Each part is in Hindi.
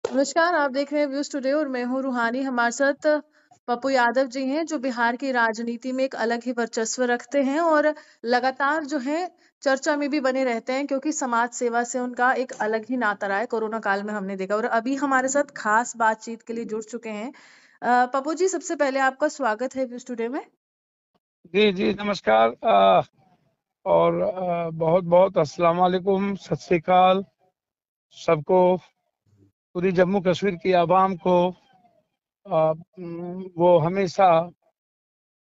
नमस्कार, आप देख रहे हैं व्यूज टुडे और मैं हूँ रूहानी। हमारे साथ पप्पू यादव जी हैं जो बिहार की राजनीति में एक अलग ही वर्चस्व रखते हैं और लगातार जो है चर्चा में भी बने रहते हैं क्योंकि समाज सेवा से उनका एक अलग ही नाता रहा है। कोरोना काल में हमने देखा और अभी हमारे साथ खास बातचीत के लिए जुड़ चुके हैं। पप्पू जी, सबसे पहले आपका स्वागत है व्यूज टुडे में। जी जी नमस्कार। और बहुत बहुत अस्सलाम वालेकुम, सत श्री अकाल सबको, पूरी जम्मू कश्मीर की आवाम को। वो हमेशा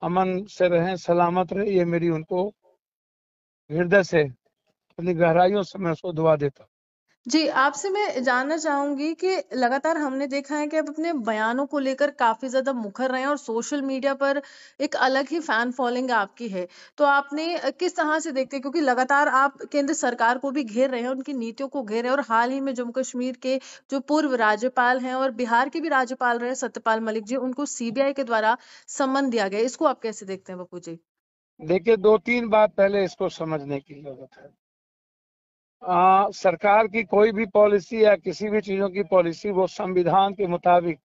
अमन से रहें, सलामत रहे, ये मेरी उनको हृदय से, अपनी गहराइयों से मैं उसको दुआ देता हूँ। जी, आपसे मैं जानना चाहूंगी कि लगातार हमने देखा है कि आप अपने बयानों को लेकर काफी ज्यादा मुखर रहे हैं और सोशल मीडिया पर एक अलग ही फैन फॉलोइंग आपकी है। तो आपने किस तरह से देखते हैं, क्योंकि लगातार आप केंद्र सरकार को भी घेर रहे हैं, उनकी नीतियों को घेर रहे हैं और हाल ही में जम्मू कश्मीर के जो पूर्व राज्यपाल हैं और बिहार के भी राज्यपाल रहे सत्यपाल मलिक जी, उनको सीबीआई के द्वारा सम्मन दिया गया। इसको आप कैसे देखते हैं पप्पू जी? देखिए, 2-3 बात पहले इसको समझने की जरूरत है। सरकार की कोई भी पॉलिसी या किसी भी चीजों की पॉलिसी वो संविधान के मुताबिक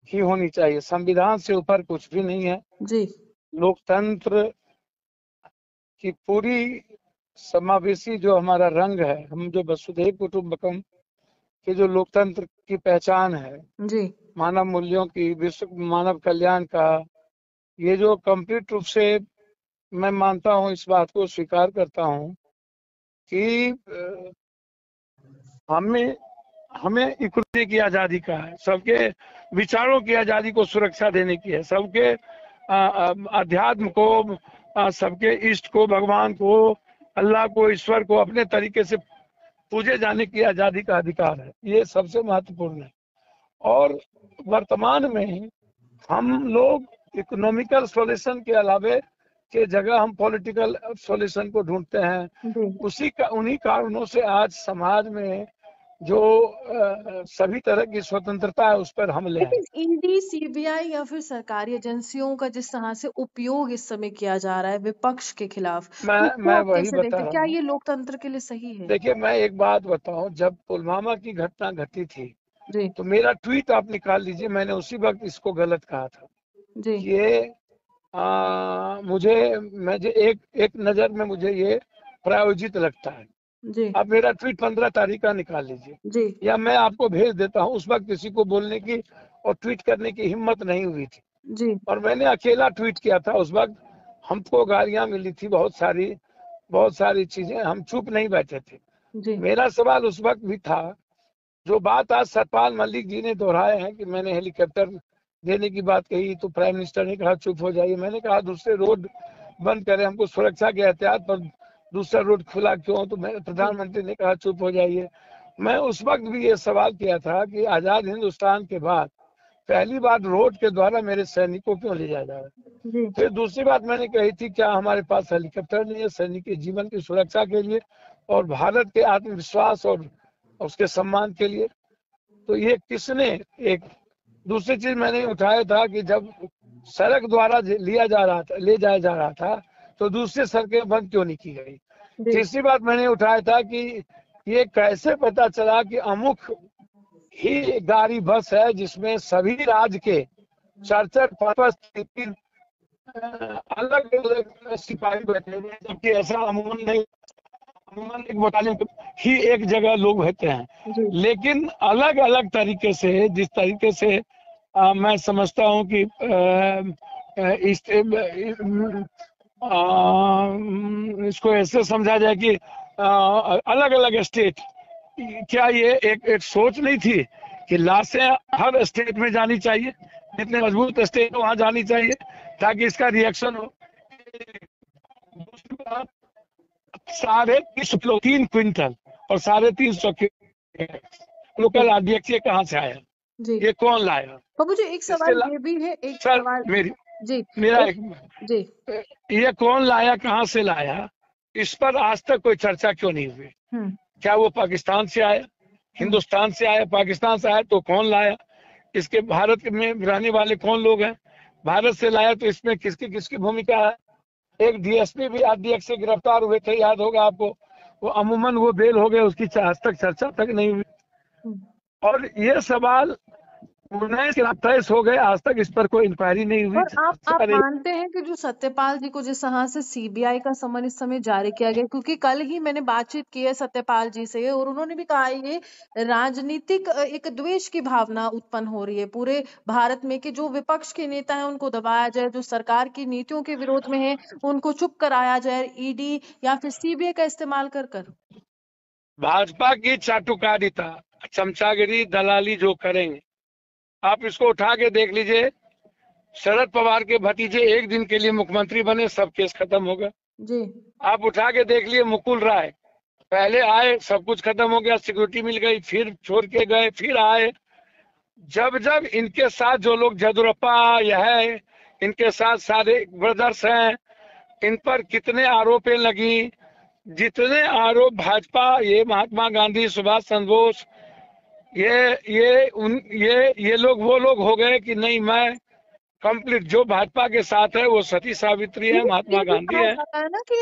ही होनी चाहिए। संविधान से ऊपर कुछ भी नहीं है। जी। लोकतंत्र की पूरी समावेशी जो हमारा रंग है, हम जो वसुधैव कुटुंबकम के जो लोकतंत्र की पहचान है, जी। मानव मूल्यों की, विश्व मानव कल्याण का, ये जो कंप्लीट रूप से मैं मानता हूँ, इस बात को स्वीकार करता हूँ कि हमें हमें इक्विटी की आजादी का है, सबके विचारों की आजादी को सुरक्षा देने की है, सबके अध्यात्म को, सबके इष्ट को, भगवान को, अल्लाह को, ईश्वर को अपने तरीके से पूजे जाने की आजादी का अधिकार है। ये सबसे महत्वपूर्ण है। और वर्तमान में हम लोग इकोनॉमिकल सॉल्यूशन के अलावे के जगह हम पॉलिटिकल सॉल्यूशन को ढूंढते हैं। उन्हीं कारणों से आज समाज में जो सभी तरह की स्वतंत्रता है उस पर हमले हैं। लेकिन ईडी, सीबीआई या फिर सरकारी एजेंसियों का जिस तरह से उपयोग इस समय किया जा रहा है विपक्ष के खिलाफ, तो इसको मैं आप वही कैसे बता देखते हैं? रहा क्या हूँ। ये लोकतंत्र के लिए सही है? देखिए, मैं एक बात बताऊं, जब पुलवामा की घटना घटी थी जी। तो मेरा ट्वीट आप निकाल लीजिए, मैंने उसी वक्त इसको गलत कहा था जी। कि ये मुझे एक नजर में मुझे ये प्रायोजित लगता है। जी। अब मेरा ट्वीट 15 तारीख का निकाल लीजिए, जी। या मैं आपको भेज देता हूँ। उस वक्त किसी को बोलने की और ट्वीट करने की हिम्मत नहीं हुई थी जी। और मैंने अकेला ट्वीट किया था। उस वक्त हमको गालियां मिली थी, बहुत सारी चीजें, हम चुप नहीं बैठे थे। जी। मेरा सवाल उस वक्त भी था, जो बात आज सतपाल मलिक जी ने दोहराए हैं कि मैंने हेलीकॉप्टर देने की बात कही तो प्राइम मिनिस्टर ने कहा चुप हो जाइए। मैंने कहा दूसरे रोड बंद करें, हमको सुरक्षा के एहतियात पर दूसरा रोड खुला क्यों? तो प्रधानमंत्री ने कहा चुप हो जाइए। मैं उस वक्त भी ये सवाल किया था कि आजाद हिंदुस्तान के बाद पहली बार रोड के द्वारा मेरे सैनिकों क्यों ले जाया जा रहा है। जी। फिर दूसरी बात मैंने कही थी, क्या हमारे पास हेलीकॉप्टर नहीं है सैनिक के जीवन की सुरक्षा के लिए और भारत के आत्मविश्वास और उसके सम्मान के लिए? तो ये किसने? एक दूसरी चीज मैंने उठाया था कि जब सड़क द्वारा ले जाया जा रहा था तो दूसरी सड़कें बंद क्यों नहीं की गई? जी। तीसरी बात मैंने उठाया था कि ये कैसे पता चला कि अमुक ही गाड़ी बस है जिसमें सभी राज्य के 4-4 5-5 अलग अलग सिपाही बैठे हुए हैं, जबकि ऐसा अमूमन नहीं। अमूमन एक बटालियन ही एक जगह लोग होते हैं, जी। लेकिन अलग अलग तरीके से, जिस तरीके से मैं समझता हूँ कि इसको ऐसे समझा जाए कि अलग अलग स्टेट, क्या ये एक सोच नहीं थी कि लाशें हर स्टेट में जानी चाहिए, जितने मजबूत स्टेट वहां जानी चाहिए ताकि इसका रिएक्शन हो। दूसरी बात, 3.5 क्विंटल और 350 लोकल आरडीएक्स ये कहाँ से आया? जी। ये कौन लाया? पप्पू जी, एक इसके सवाल ये भी है, एक सर सवाल। जी। मेरा जी। ये कौन लाया, कहाँ से लाया, इस पर आज तक कोई चर्चा क्यों नहीं हुई? क्या वो पाकिस्तान से आया, हिंदुस्तान से आया? पाकिस्तान से आया तो कौन लाया? इसके भारत में रहने वाले कौन लोग हैं? भारत से लाया तो इसमें किसकी किसकी भूमिका है? एक डीएसपी भी आरडीएक्स से गिरफ्तार हुए थे, याद होगा आपको। वो अमूमन वो बेल हो गए, उसकी आज तक चर्चा तक नहीं हुई। हम्म। और ये सवाल 19 के 23 हो गए, आज तक इस पर कोई इंक्वायरी नहीं हुई, और आप चर्चा नहीं। मानते हैं कि जो सत्यपाल जी को जिस तरह से सीबीआई का समन इस समय जारी किया गया, क्योंकि कल ही मैंने बातचीत की है सत्यपाल जी से और उन्होंने भी कहा है ये राजनीतिक एक द्वेष की भावना उत्पन्न हो रही है पूरे भारत में कि जो विपक्ष के नेता हैं उनको दबाया जाए, जो सरकार की नीतियों के विरोध में है उनको चुप कराया जाए, ईडी या फिर सीबीआई का इस्तेमाल कर कर। भाजपा की चाटुकारिता, चमचागिरी, दलाली जो करेंगे, आप इसको उठा के देख लीजिए। शरद पवार के भतीजे एक दिन के लिए मुख्यमंत्री बने, सब केस खत्म हो गया। जी। आप उठा के देख लिए मुकुल राय, पहले आए सब कुछ खत्म हो गया, सिक्योरिटी मिल गई, फिर छोड़ के गए, फिर आए। जब जब इनके साथ जो लोग जदुरप्पा यह है, इनके साथ सारे ब्रदर्स हैं, इन पर कितने आरोपें लगी, जितने आरोप भाजपा, ये महात्मा गांधी, सुभाष चंद्र बोस, ये लोग वो लोग हो गए कि नहीं, मैं कंप्लीट जो भाजपा के साथ है वो सती सावित्री है, लेकिन महात्मा ये भी गांधी कहा है। जाता है ना कि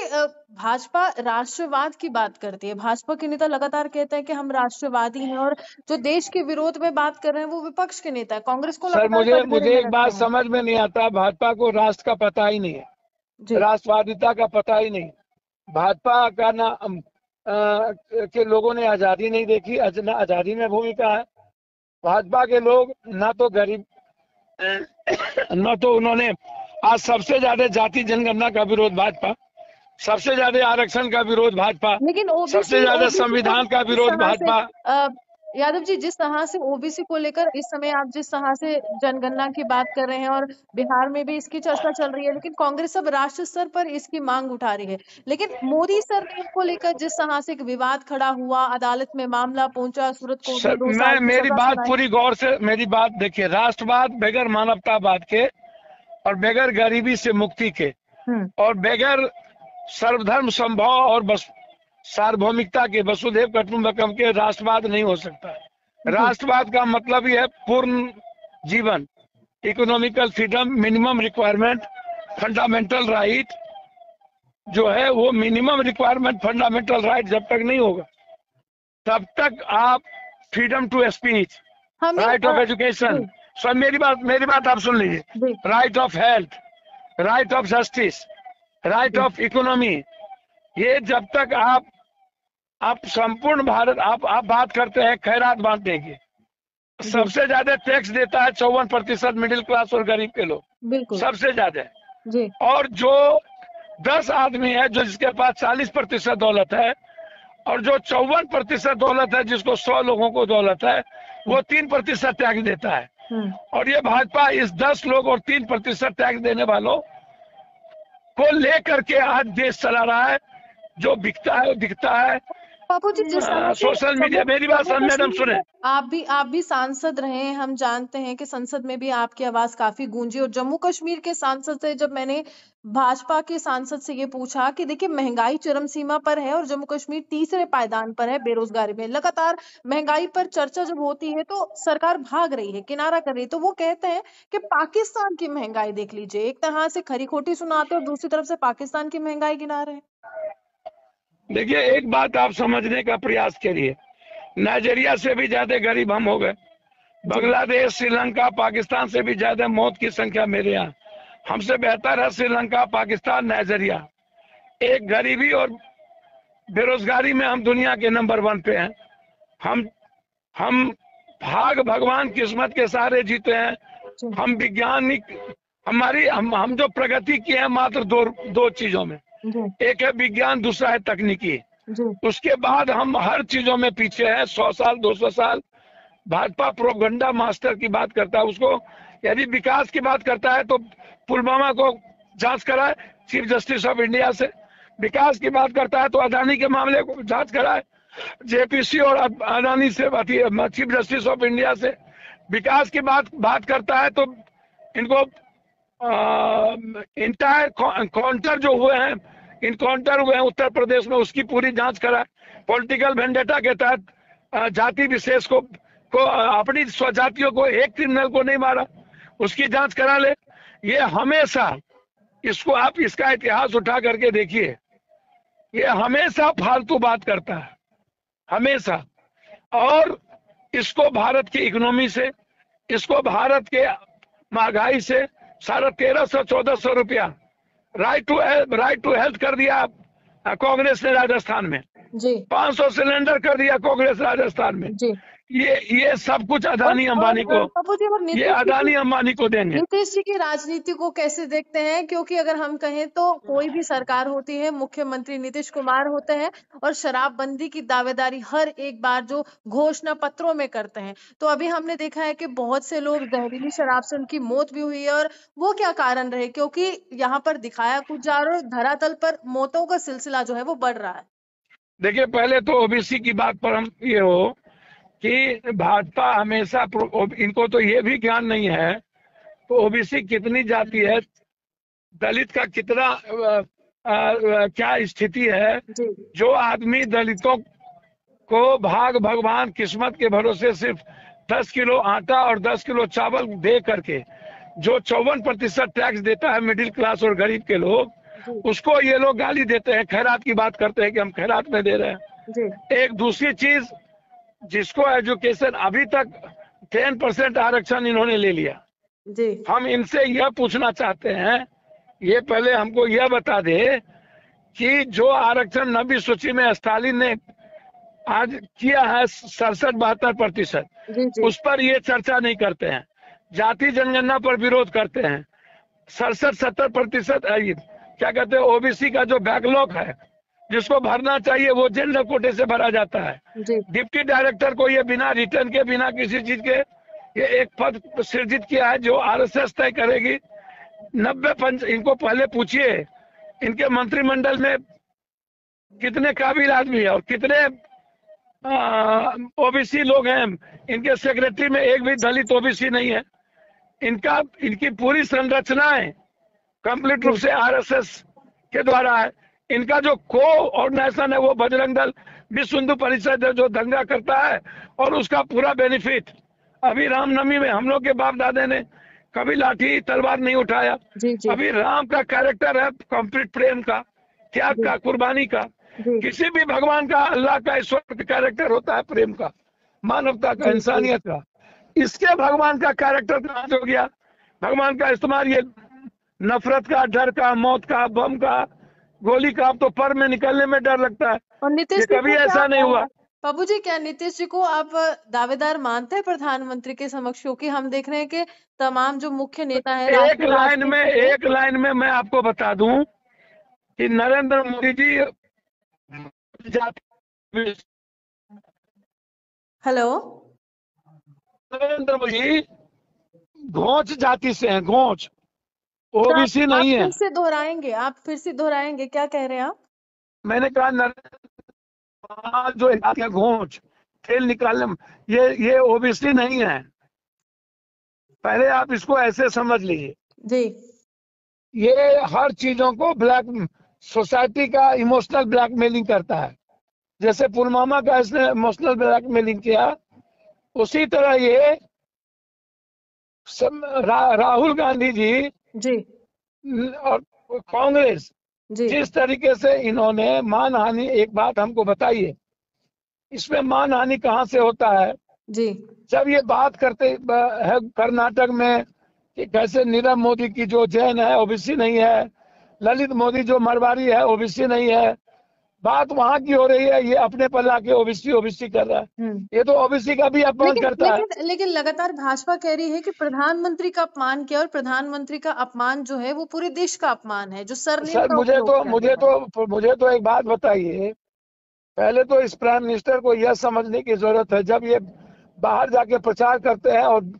भाजपा राष्ट्रवाद की बात करती है, भाजपा के नेता लगातार कहते हैं कि हम राष्ट्रवादी हैं और जो देश के विरोध में बात कर रहे हैं वो विपक्ष के नेता है, कांग्रेस को सर लगातार मुझे कटघरे मुझे में एक रखते बात हैं। समझ में नहीं आता, भाजपा को राष्ट्र का पता ही नहीं है, जी। राष्ट्रवादिता का पता ही नहीं। भाजपा का ना के लोगों ने आजादी नहीं देखी, ना आजादी में भूमिका है। भाजपा के लोग ना तो गरीब, ना तो उन्होंने, आज सबसे ज्यादा जाति जनगणना का विरोध भाजपा, सबसे ज्यादा आरक्षण का विरोध भाजपा, लेकिन सबसे ओबीसी ज्यादा ओबीसी को संविधान का जिस विरोध तरह से भाजपा। यादव जी जिस तरह से ओबीसी को लेकर इस समय आप जिस तरह से जनगणना की बात कर रहे हैं और बिहार में भी इसकी चर्चा चल रही है, लेकिन कांग्रेस अब राष्ट्र स्तर पर इसकी मांग उठा रही है। लेकिन मोदी सर ने इसको लेकर जिस तरह से एक विवाद खड़ा हुआ, अदालत में मामला पहुंचा, सूरत कोर्ट ने सर 2 साल मैं, की मेरी सजा बात सुनाई। पूरी गौर से, मेरी बात देखिए, राष्ट्रवाद बगैर मानवतावाद के और बगैर गरीबी से मुक्ति के हम्म। और बगैर सर्वधर्म संभाव और बस सार्वभौमिकता के, वसुधैव कुटुंबकम के राष्ट्रवाद नहीं हो सकता। जी। राष्ट्रवाद का मतलब ही है पूर्ण जीवन, economical freedom, minimum requirement, fundamental right जो है वो मिनिमम रिक्वायरमेंट, फंडामेंटल राइट जब तक नहीं होगा तब तक आप फ्रीडम टू स्पीच, हमें राइट ऑफ एजुकेशन, जी। सब मेरी बात आप सुन लीजिए, जी। Right of health, right of justice, right जी। ऑफ इकोनॉमी, ये जब तक आप संपूर्ण भारत, आप बात करते हैं खैरात बांटने की, जी। सबसे ज्यादा टैक्स देता है 54% मिडिल क्लास और गरीब के लोग, बिल्कुल। सबसे ज्यादा। जी। और जो 10 आदमी है जो जिसके पास 40% दौलत है, और जो 54% दौलत है, जिसको 100 लोगों को दौलत है, वो 3% टैक्स देता है। हम्म। और ये भाजपा इस 10 लोग और 3% टैक्स देने वालों को लेकर के आज देश चला रहा है। जो बिकता है वो दिखता है बापू जी जिस तरह से सोशल मीडिया। जम्मू मेरी बात जम्मू मैडम कश्मीर सुने, में आप भी सांसद रहे हैं, हम जानते हैं कि संसद में भी आपकी आवाज काफी गूंजी और जम्मू कश्मीर के सांसद से जब मैंने भाजपा के सांसद से ये पूछा कि देखिए महंगाई चरम सीमा पर है और जम्मू कश्मीर तीसरे पायदान पर है बेरोजगारी में, लगातार महंगाई पर चर्चा जब होती है तो सरकार भाग रही है, किनारा कर रही है, तो वो कहते हैं कि पाकिस्तान की महंगाई देख लीजिए, एक तरह से खरी खोटी सुनाते और दूसरी तरफ से पाकिस्तान की महंगाई गिना रहे हैं। देखिए एक बात आप समझने का प्रयास करिए, नाइजीरिया से भी ज्यादा गरीब हम हो गए, बांग्लादेश, श्रीलंका, पाकिस्तान से भी ज्यादा मौत की संख्या मेरे यहाँ, हमसे बेहतर है श्रीलंका, पाकिस्तान, नाइजीरिया। एक गरीबी और बेरोजगारी में हम दुनिया के नंबर 1 पे हैं। हम भगवान किस्मत के सहारे जीते हैं। हम वैज्ञानिक, हम जो प्रगति की है मात्र दो चीजों में, एक है विज्ञान, दूसरा है तकनीकी। उसके बाद हम हर चीजों में पीछे हैं, 100 साल 200 साल। भाजपा प्रोपगंडा मास्टर की बात करता है, उसको यदि विकास की बात करता है तो पुलवामा को जांच कराए चीफ जस्टिस ऑफ इंडिया से, विकास की बात करता है तो अदानी के मामले को जांच कराए जेपीसी और अदानी से, चीफ जस्टिस ऑफ इंडिया से। विकास की बात करता है तो इनको इंटायर काउंटर जो हुए हैं, इनकाउंटर हुए हैं उत्तर प्रदेश में, उसकी पूरी जांच कराए। पॉलिटिकल वेंडेटा के तहत जाति विशेष को अपनी स्वजातियों को, एक क्रिमिनल को नहीं मारा, उसकी जांच करा ले। ये हमेशा, इसको आप इसका इतिहास उठा करके देखिए, ये हमेशा फालतू बात करता है, हमेशा। और इसको भारत की इकोनॉमी से, इसको भारत के महंगाई से 1350-1400 रुपया राइट टू हेल्थ कर दिया कांग्रेस ने राजस्थान में। जी 500 सिलेंडर कर दिया कांग्रेस राजस्थान में। जी। ये सब कुछ अदानी अंबानी को, पप्पू जी, और ये अदानी अंबानी को देंगे। नीतीश जी की राजनीति को कैसे देखते हैं? क्योंकि अगर हम कहें तो कोई भी सरकार होती है, मुख्यमंत्री नीतीश कुमार होते हैं और शराबबंदी की दावेदारी हर एक बार जो घोषणा पत्रों में करते हैं। तो अभी हमने देखा है कि बहुत से लोग जहरीली शराब से उनकी मौत भी हुई है, और वो क्या कारण रहे? क्योंकि यहाँ पर दिखाया कुछ जा रहा है और धरातल पर मौतों का सिलसिला जो है वो बढ़ रहा है। देखिए, पहले तो ओबीसी की बात पर हम ये हो कि भाजपा हमेशा इनको तो ये भी ज्ञान नहीं है तो ओबीसी कितनी जाति है, दलित का कितना क्या स्थिति है। जी जो आदमी दलितों को भाग भगवान किस्मत के भरोसे सिर्फ 10 किलो आटा और 10 किलो चावल दे करके जो 54% टैक्स देता है मिडिल क्लास और गरीब के लोग, जी उसको ये लोग गाली देते हैं, खैरात की बात करते हैं कि हम खैरात में दे रहे हैं। जी एक दूसरी चीज, जिसको एजुकेशन अभी तक 10% आरक्षण इन्होंने ले लिया। जी हम इनसे यह पूछना चाहते हैं, ये पहले हमको यह बता दे कि जो आरक्षण नबी सूची में स्टालिन ने आज किया है 67-72%, जी जी उस पर ये चर्चा नहीं करते हैं। जाति जनगणना पर विरोध करते हैं। 67-70% क्या कहते हैं ओबीसी का जो बैकलॉग है जिसको भरना चाहिए वो जनरल कोटे से भरा जाता है। जी डिप्टी डायरेक्टर को ये बिना रिटर्न के, बिना किसी चीज के ये एक पद सृजित किया है जो आरएसएस तय करेगी। 90 इनको पहले पूछिए इनके मंत्रिमंडल में कितने काबिल आदमी है और कितने ओबीसी लोग हैं। इनके सेक्रेटरी में एक भी दलित ओबीसी नहीं है। इनकी पूरी संरचनाएं कंप्लीट रूप से आरएसएस के द्वारा है। इनका जो को ऑर्गेनाइजेशन है वो बजरंग दल, विश्व हिंदू परिषद है जो दंगा करता है, और उसका पूरा बेनिफिट अभी रामनवमी में हम लोग के बाप दादे ने कभी लाठी तलवार नहीं उठाया। जी जी अभी राम का कैरेक्टर है कंप्लीट प्रेम का, त्याग का, कुर्बानी का। जी किसी भी भगवान का, अल्लाह का, ईश्वर का कैरेक्टर होता है प्रेम का, मानवता का, जी, इंसानियत का। इसके भगवान का कैरेक्टर कहाँ हो गया? भगवान का इस्तेमाल ये नफरत का, डर का, मौत का, बम का, गोली का, अब तो पर में निकलने में डर लगता है। और नीतीश ये जी कभी को ऐसा नहीं हुआ। बाबू जी, क्या नीतीश जी को आप दावेदार मानते हैं प्रधानमंत्री के समक्ष? क्योंकि हम देख रहे हैं कि तमाम जो मुख्य नेता है एक लाइन में मैं आपको बता दूं कि नरेंद्र मोदी जी हेलो, नरेंद्र मोदी घोंच जाति से हैं, घोंच, ओबीसी आप नहीं है। फिर से दोहराएंगे? आप फिर से दोहराएंगे, क्या कह रहे हैं आप? मैंने कहा जो जाति है घोंच, तेल निकालने में, ये ओबीसी नहीं है। पहले आप इसको ऐसे समझ लीजिए। जी ये हर चीजों को ब्लैक, सोसाइटी का इमोशनल ब्लैकमेलिंग करता है। जैसे पुलवामा का इसने इमोशनल ब्लैकमेलिंग किया, उसी तरह ये राहुल गांधी जी जी और कांग्रेस जी जिस तरीके से इन्होंने मानहानि, एक बात हमको बताइए, इसमें मानहानि कहाँ से होता है? जी जब ये बात करते है कर्नाटक में कि कैसे नीरव मोदी की जो जैन है ओबीसी नहीं है, ललित मोदी जो मरवाड़ी है ओबीसी नहीं है, बात वहां की हो रही है, ये अपने पर लाके ओबीसी कर रहा है। ये तो ओबीसी का भी अपमान करता है। लेकिन लगातार भाजपा कह रही है कि प्रधानमंत्री का अपमान किया, और प्रधानमंत्री का अपमान जो है वो पूरे देश का अपमान है, जो सरनेम सर का मुझे तो एक बात बताइए, पहले तो इस प्राइम मिनिस्टर को यह समझने की जरूरत है, जब ये बाहर जाके प्रचार करते हैं और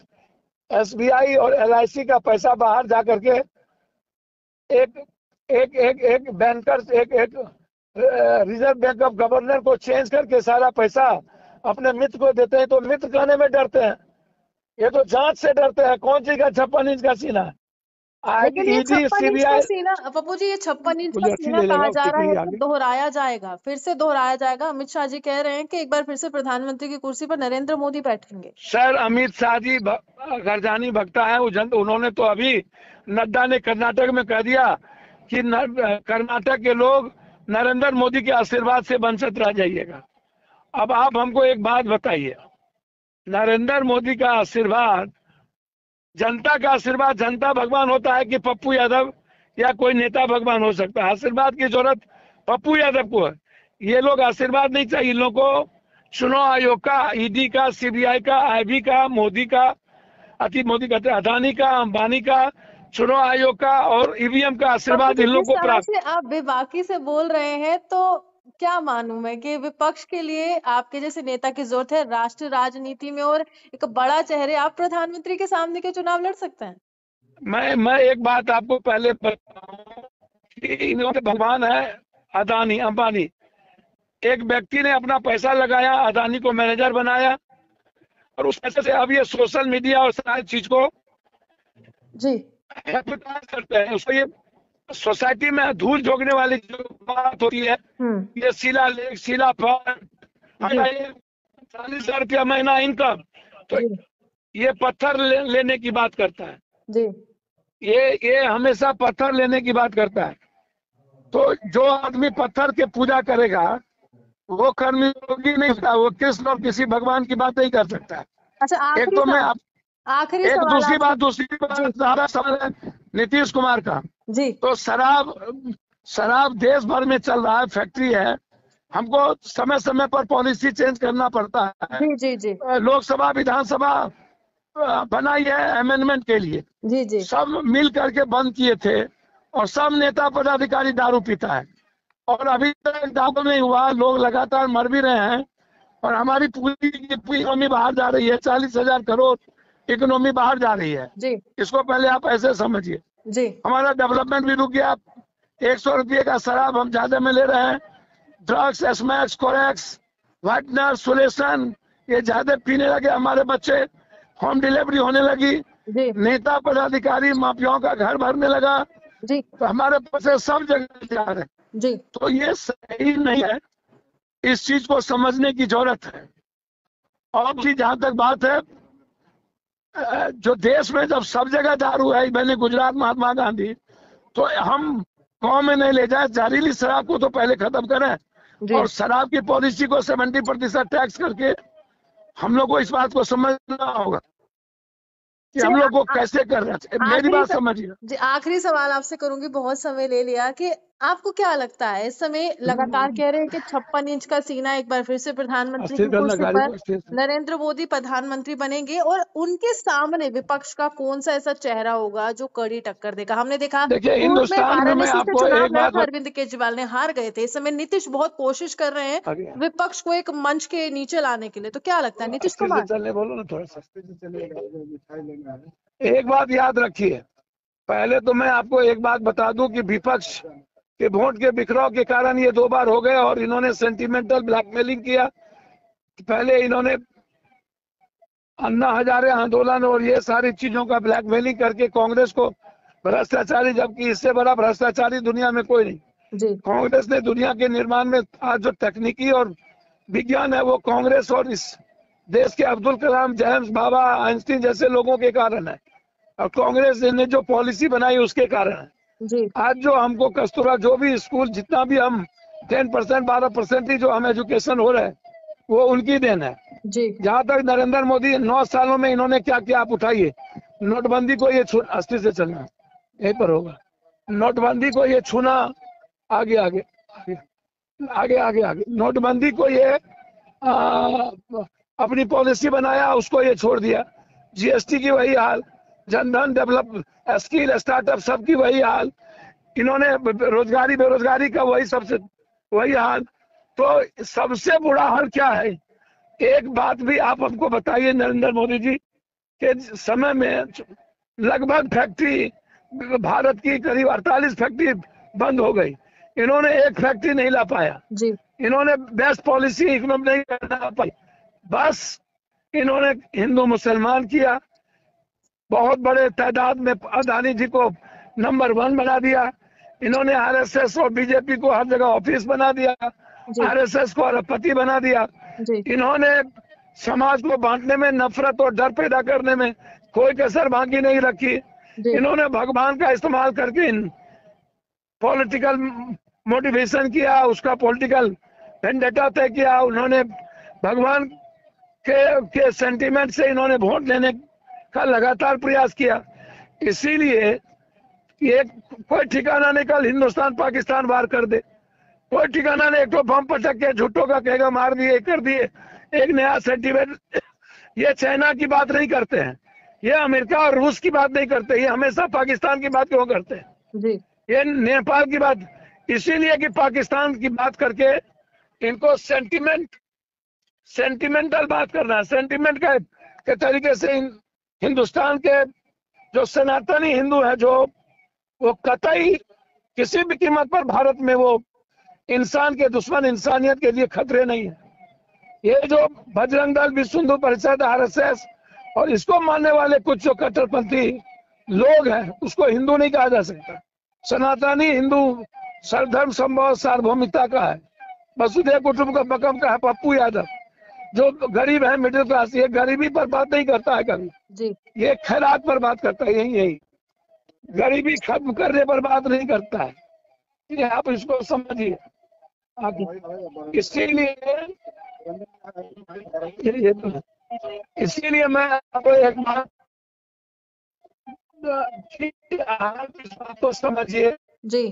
एसबीआई और एलआईसी का पैसा बाहर जा करके एक बैंकर, एक रिजर्व बैंक ऑफ गवर्नर को चेंज करके सारा पैसा अपने मित्र को देते हैं, तो मित्र कहने में डरते हैं। ये तो जांच से डरते हैं। कौन सी का 56 इंच का सीना है? लेकिन ये 56 इंच का सीना, पप्पू जी, ये 56 इंच का सीना कहा जा रहा है, तो दोहराया जाएगा, फिर से दोहराया जाएगा। अमित शाह जी कह रहे हैं कि एक बार फिर से प्रधानमंत्री की कुर्सी पर नरेंद्र मोदी बैठेंगे। सर, अमित शाह जी गर्जानी भक्ता है, उन्होंने तो अभी नड्डा ने कर्नाटक में कह दिया कि कर्नाटक के लोग नरेंद्र मोदी के आशीर्वाद से वंचित रह जाइएगा। अब आप हमको एक बात बताइए, नरेंद्र मोदी का आशीर्वाद, जनता का आशीर्वाद, जनता भगवान होता है कि पप्पू यादव या कोई नेता भगवान हो सकता है? आशीर्वाद की जरूरत पप्पू यादव को है। ये लोग आशीर्वाद नहीं चाहिए, इन लोगों को चुनाव आयोग का, ईडी का, सीबीआई का, आईबी का, मोदी का, मोदी कहते हैं अदानी का, अंबानी का, चुनाव आयोग का और ईवीएम का पप्पू आशीर्वाद जी, इन जिस लोगों को तरह प्राप्त। से आप बेबाकी से बोल रहे हैं, तो क्या मानूं मैं कि विपक्ष के लिए आपके जैसे नेता की जरूरत है राष्ट्रीय राजनीति में, और एक बड़ा चेहरे आप प्रधानमंत्री के सामने के चुनाव लड़ सकते हैं? मैं एक बात आपको पहले बताऊं कि इन्होंने भगवान है अदानी अंबानी। एक व्यक्ति ने अपना पैसा लगाया, अदानी को मैनेजर बनाया, और उस पैसे से अब ये सोशल मीडिया और सारी चीज को जी एडवर्टाइज करते हैं। उसको ये सोसाइटी में धूल झोंकने वाली जो बात होती है, ये शिला लेख, शिला फॉर्म, 40,000 रुपया महीना इनकम, तो जी ये पत्थर लेने की बात करता है। जी ये हमेशा पत्थर लेने की बात करता है। तो जो आदमी पत्थर के पूजा करेगा वो कर्मयोगी नहीं होता, वो कृष्ण और किसी भगवान की बात नहीं कर सकता। अच्छा, एक तो मैं आखिरी एक सवाल आपसे। दूसरी बात सारा सवाल है नीतीश कुमार का। जी तो शराब देश भर में चल रहा है, फैक्ट्री है, हमको समय समय पर पॉलिसी चेंज करना पड़ता है। जी जी जी लोकसभा विधानसभा बनाई है अमेंडमेंट के लिए, जी जी सब मिल करके बंद किए थे, और सब नेता पदाधिकारी दारू पीता है, और अभी तक दारू नहीं हुआ, लोग लगातार मर भी रहे हैं, और हमारी पूरी इकोनॉमी बाहर जा रही है, 40,000 करोड़ इकोनॉमी बाहर जा रही है। जी इसको पहले आप ऐसे समझिए। जी हमारा डेवलपमेंट भी रुक गया। 100 रुपये का शराब हम ज्यादा में ले रहे हैं, ड्रग्स, एसमैक्स, कोरेक्स, वाइटनर, सोलेशन, ये ज्यादा पीने लगे हमारे बच्चे, होम डिलीवरी होने लगी, जी नेता पदाधिकारी माफियाओं का घर भरने लगा, जी तो हमारे पैसे सब जगह जा रहे हैं। जी तो ये सही नहीं है, इस चीज को समझने की जरूरत है। और भी जहां तक बात है, जो देश में जब सब जगह दारू है, मैंने गुजरात महात्मा गांधी, तो हम गांव में नहीं ले जाए, जहरीली शराब को तो पहले खत्म करें, जी और शराब की पॉलिसी को 70% टैक्स करके हम लोग को इस बात को समझना होगा कि हम लोग को कैसे करना चाहिए। मेरी बात समझिए। जी, आखिरी सवाल आपसे करूंगी, बहुत समय ले लिया, कि आपको क्या लगता है, इस समय लगातार कह रहे हैं कि 56 इंच का सीना, एक बार फिर से प्रधानमंत्री की कुर्सी पर नरेंद्र मोदी प्रधानमंत्री बनेंगे, और उनके सामने विपक्ष का कौन सा ऐसा चेहरा होगा जो कड़ी टक्कर देगा? हमने देखा देखिए, पूर्व में हिंदुस्तान में मैं वाराणसी से आपको चुनाव एक लड़ा बात था, अरविंद केजरीवाल ने हार गए थे। इस समय नीतीश बहुत कोशिश कर रहे हैं विपक्ष को एक मंच के नीचे लाने के लिए, तो क्या लगता है नीतीश कुमार? चलने बोलो ना, थोड़ा सस्ते से चले। एक बात याद रखिए, पहले तो मैं आपको एक बात बता दूं कि विपक्ष के वोट के बिखराव के कारण ये 2 बार हो गए, और इन्होंने सेंटिमेंटल ब्लैकमेलिंग किया। पहले इन्होंने अन्ना हजारे आंदोलन और ये सारी चीजों का ब्लैकमेलिंग करके कांग्रेस को भ्रष्टाचारी, जबकि इससे बड़ा भ्रष्टाचारी दुनिया में कोई नहीं। जी कांग्रेस ने दुनिया के निर्माण में आज जो तकनीकी और विज्ञान है, वो कांग्रेस और इस देश के अब्दुल कलाम, जेम्स, बाबा, आइंस्टीन जैसे लोगों के कारण है, और कांग्रेस ने जो पॉलिसी बनाई उसके कारण है। जी आज जो हमको कस्तूरा, जो भी स्कूल, जितना भी हम 10%, 12% ही जो हम एजुकेशन हो रहे हैं, वो उनकी देन है। जी जहां तक नरेंद्र मोदी 9 सालों में इन्होंने क्या किया, आप उठाइए। नोटबंदी को ये 80 से चलना यहीं पर होगा, नोटबंदी को ये छूना, आगे आगे आगे आगे आगे आगे, नोटबंदी को ये अपनी पॉलिसी बनाया, उसको ये छोड़ दिया। जीएसटी की वही हाल, जनधन, डेवलप, स्किल, स्टार्टअप, सबकी वही हाल। इन्होंने रोजगारी, बेरोजगारी का वही हाल। तो सबसे बुरा हाल क्या है? एक बात भी आप हमको बताइए नरेंद्र मोदी जी, के समय में लगभग फैक्ट्री, भारत की करीब 48 फैक्ट्री बंद हो गई, इन्होंने एक फैक्ट्री नहीं ला पाया। जी इन्होंने बेस्ट पॉलिसी इकोनॉमी नहीं करना पाई, बस इन्होंने हिंदू मुसलमान किया, बहुत बड़े तादाद में अदानी जी को नंबर 1 बना दिया। इन्होंने आरएसएस और बीजेपी को हर जगह ऑफिस बना दिया, आरएसएस को अरबपति बना दिया। इन्होंने समाज को बांटने में, नफरत और डर पैदा करने में कोई कसर बाकी नहीं रखी। इन्होंने भगवान का इस्तेमाल करके पॉलिटिकल मोटिवेशन किया, उसका पॉलिटिकल वेंडेटा तय किया। उन्होंने भगवान के सेंटीमेंट से इन्होंने वोट लेने का लगातार प्रयास किया। इसीलिए ये कोई ठिकाना नहीं, कल हिंदुस्तान पाकिस्तान वार कर दे, कोई ठिकाना नहीं, एक तो बम पटक के झुट्टों का कहेगा मार दिए कर दिए, एक नया सेंटीमेंट। ये चाइना की बात नहीं करते हैं, ये अमेरिका और रूस की बात नहीं करते, ये हमेशा पाकिस्तान की बात क्यों करते हैं, जी ये नेपाल की बात। इसीलिए कि पाकिस्तान की बात करके इनको सेंटिमेंटल बात करना है, सेंटिमेंट के तरीके से हिंदुस्तान के जो सनातनी हिंदू है, जो वो कतई किसी भी कीमत पर भारत में वो इंसान के दुश्मन, इंसानियत के लिए खतरे नहीं है। ये जो बजरंग दल, विश्व हिंदू परिषद, आरएसएस और इसको मानने वाले कुछ जो कट्टरपंथी लोग हैं, उसको हिंदू नहीं कहा जा सकता। सनातनी हिंदू सर्वधर्म संभव सार्वभौमिकता का है, वसुधैव कुटुंबकम का है। पप्पू यादव जो गरीब है, मिडिल क्लास, ये गरीबी पर बात नहीं करता है कभी, जी ये खैरात पर बात करता है, यही गरीबी खत्म करने पर बात नहीं करता है। ये आप इसको समझिए। आप इसीलिए मैं आपको एक बात, आप इस बात को समझिए जी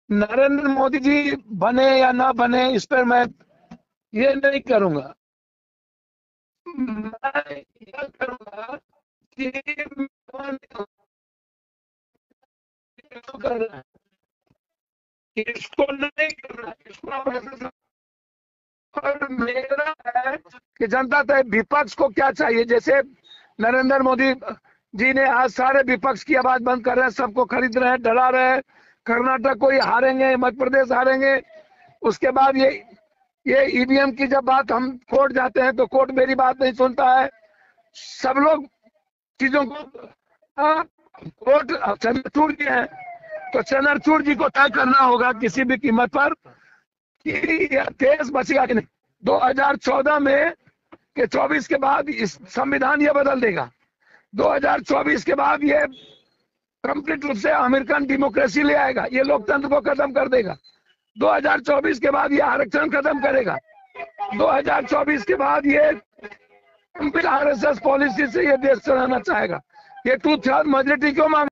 नरेंद्र मोदी जी बने या ना बने, इस पर मैं ये नहीं करूंगा। मैं यह करूंगा कि इसको नहीं करना, इसको और मेरा है कि जनता तक विपक्ष को क्या चाहिए। जैसे नरेंद्र मोदी जी ने आज सारे विपक्ष की आवाज बंद कर रहे हैं, सबको खरीद रहे हैं, डरा रहे हैं, कर्नाटक को ही हारेंगे, मध्य प्रदेश हारेंगे। उसके बाद ये ईवीएम की जब बात, हम कोर्ट जाते हैं तो कोर्ट मेरी बात नहीं सुनता है, सब लोग चीजों को कोर्ट चंद्रचूड़ जी है, तो चंद्रचूड़ जी को तय करना होगा किसी भी कीमत पर कि देश बचेगा कि नहीं। 2014 में के 24 के बाद इस संविधान ये बदल देगा। 2024 के बाद ये कंप्लीट रूप से अमेरिकन डेमोक्रेसी ले आएगा, ये लोकतंत्र को खत्म कर देगा। 2024 के बाद ये आरक्षण खत्म करेगा। 2024 के बाद ये कंप्लीट आरएसएस पॉलिसी से ये देश चलाना चाहेगा। ये 2/3 मेजॉरिटी क्यों मांग